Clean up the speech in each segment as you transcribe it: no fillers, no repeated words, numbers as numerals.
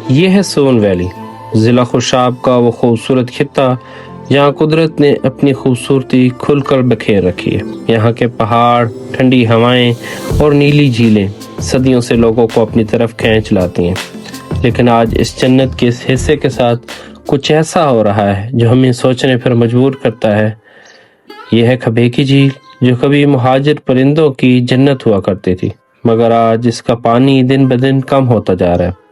یہ ہے سون ویلی، ضلع خوشاب کا وہ خوبصورت خطہ جہاں قدرت نے اپنی خوبصورتی کھل کر بکھیر رکھی ہے۔ یہاں کے پہاڑ، ٹھنڈی ہوائیں اور نیلی جھیلیں صدیوں سے لوگوں کو اپنی طرف کھینچ لاتی ہیں، لیکن آج اس جنت کے اس حصے کے ساتھ کچھ ایسا ہو رہا ہے جو ہمیں سوچنے پر مجبور کرتا ہے۔ یہ ہے کھبیکی جھیل، جو کبھی مہاجر پرندوں کی جنت ہوا کرتی تھی، مگر آج اس کا پانی دن بدن کم ہوتا جا رہا ہے۔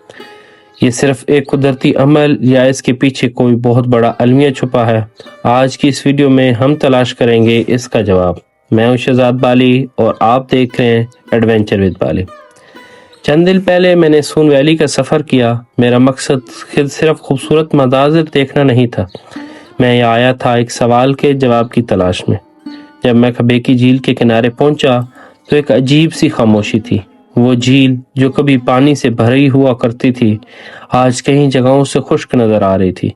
یہ صرف ایک قدرتی عمل یا اس کے پیچھے کوئی بہت بڑا المیہ چھپا ہے؟ آج کی اس ویڈیو میں ہم تلاش کریں گے اس کا جواب۔ میں ہوں شہزاد بالی اور آپ دیکھ رہے ہیں ایڈونچر ود بالی۔ چند دن پہلے میں نے سون ویلی کا سفر کیا۔ میرا مقصد صرف خوبصورت مناظر دیکھنا نہیں تھا، میں یہاں آیا تھا ایک سوال کے جواب کی تلاش میں۔ جب میں کھبیکی جھیل کے کنارے پہنچا تو ایک عجیب سی خاموشی تھی۔ وہ جھیل جو کبھی پانی سے بھری ہوا کرتی تھی، آج کئی جگہوں سے خشک نظر آ رہی تھی۔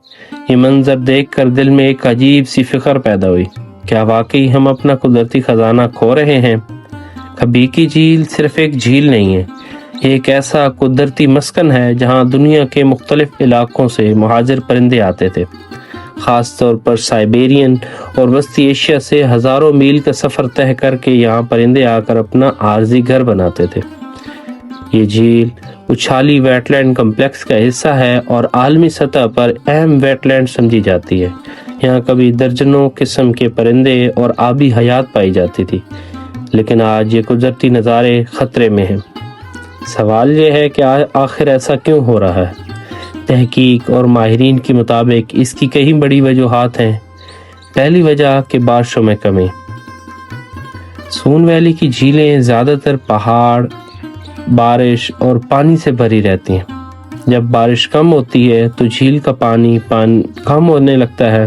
یہ منظر دیکھ کر دل میں ایک عجیب سی فکر پیدا ہوئی، کیا واقعی ہم اپنا قدرتی خزانہ کھو رہے ہیں؟ کھبیکی جھیل صرف ایک جھیل نہیں ہے، یہ ایک ایسا قدرتی مسکن ہے جہاں دنیا کے مختلف علاقوں سے مہاجر پرندے آتے تھے، خاص طور پر سائبیرین اور وسطی ایشیا سے ہزاروں میل کا سفر طے کر کے یہاں پرندے آ کر اپنا عارضی گھر بناتے تھے۔ یہ جھیل اچھالی ویٹ لینڈ کمپلیکس کا حصہ ہے اور عالمی سطح پر اہم ویٹ لینڈ سمجھی جاتی ہے۔ یہاں کبھی درجنوں قسم کے پرندے اور آبی حیات پائی جاتی تھی، لیکن آج یہ قدرتی نظارے خطرے میں ہیں۔ سوال یہ ہے کہ آخر ایسا کیوں ہو رہا ہے؟ تحقیق اور ماہرین کے مطابق اس کی کئی بڑی وجوہات ہیں۔ پہلی وجہ کہ بارشوں میں کمی۔ سون ویلی کی جھیلیں زیادہ تر پہاڑ، بارش اور پانی سے بھری رہتی ہیں۔ جب بارش کم ہوتی ہے تو جھیل کا پانی کم ہونے لگتا ہے۔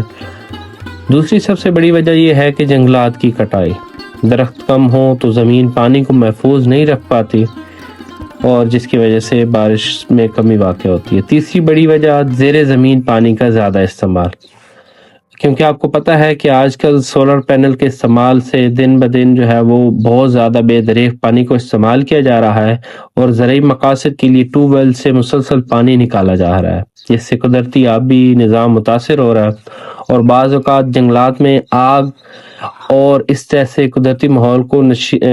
دوسری سب سے بڑی وجہ یہ ہے کہ جنگلات کی کٹائی۔ درخت کم ہوں تو زمین پانی کو محفوظ نہیں رکھ پاتی اور جس کی وجہ سے بارش میں کمی واقع ہوتی ہے۔ تیسری بڑی وجہ زیر زمین پانی کا زیادہ استعمال، کیونکہ آپ کو پتہ ہے کہ آج کل سولر پینل کے استعمال سے دن بدن جو ہے وہ بہت زیادہ بے دریغ پانی کو استعمال کیا جا رہا ہے اور زرعی مقاصد کے لیے ٹیوب ویل سے مسلسل پانی نکالا جا رہا ہے، جس سے قدرتی آبی نظام متاثر ہو رہا ہے اور بعض اوقات جنگلات میں آگ اور اس طرح سے قدرتی ماحول کو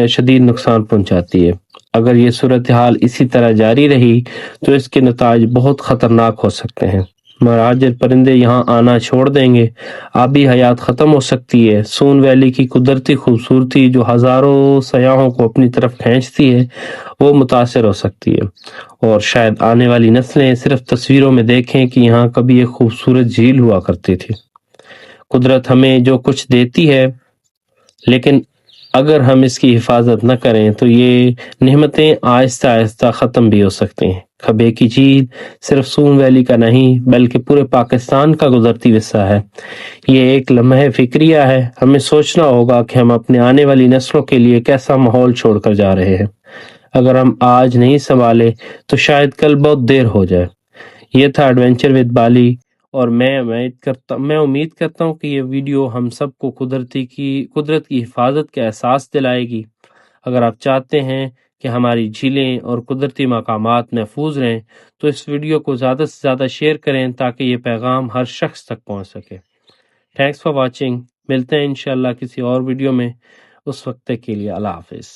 شدید نقصان پہنچاتی ہے۔ اگر یہ صورتحال اسی طرح جاری رہی تو اس کے نتائج بہت خطرناک ہو سکتے ہیں۔ مہاجر پرندے یہاں آنا چھوڑ دیں گے، آبی حیات ختم ہو سکتی ہے، سون ویلی کی قدرتی خوبصورتی جو ہزاروں سیاحوں کو اپنی طرف کھینچتی ہے وہ متاثر ہو سکتی ہے، اور شاید آنے والی نسلیں صرف تصویروں میں دیکھیں کہ یہاں کبھی ایک خوبصورت جھیل ہوا کرتی تھی۔ قدرت ہمیں جو کچھ دیتی ہے، لیکن اگر ہم اس کی حفاظت نہ کریں تو یہ نعمتیں آہستہ آہستہ ختم بھی ہو سکتی ہیں۔ کھبیکی جھیل صرف سون ویلی کا نہیں بلکہ پورے پاکستان کا قدرتی حصہ ہے۔ یہ ایک لمحہ فکریہ ہے، ہمیں سوچنا ہوگا کہ ہم اپنے آنے والی نسلوں کے لیے کیسا ماحول چھوڑ کر جا رہے ہیں۔ اگر ہم آج نہیں سنبھالے تو شاید کل بہت دیر ہو جائے۔ یہ تھا ایڈونچر ود بالی، اور میں امید کرتا ہوں کہ یہ ویڈیو ہم سب کو قدرت کی حفاظت کا احساس دلائے گی۔ اگر آپ چاہتے ہیں کہ ہماری جھیلیں اور قدرتی مقامات محفوظ رہیں تو اس ویڈیو کو زیادہ سے زیادہ شیئر کریں تاکہ یہ پیغام ہر شخص تک پہنچ سکے۔ تھینکس فار واچنگ، ملتے ہیں انشاءاللہ کسی اور ویڈیو میں، اس وقت کے لیے اللہ حافظ۔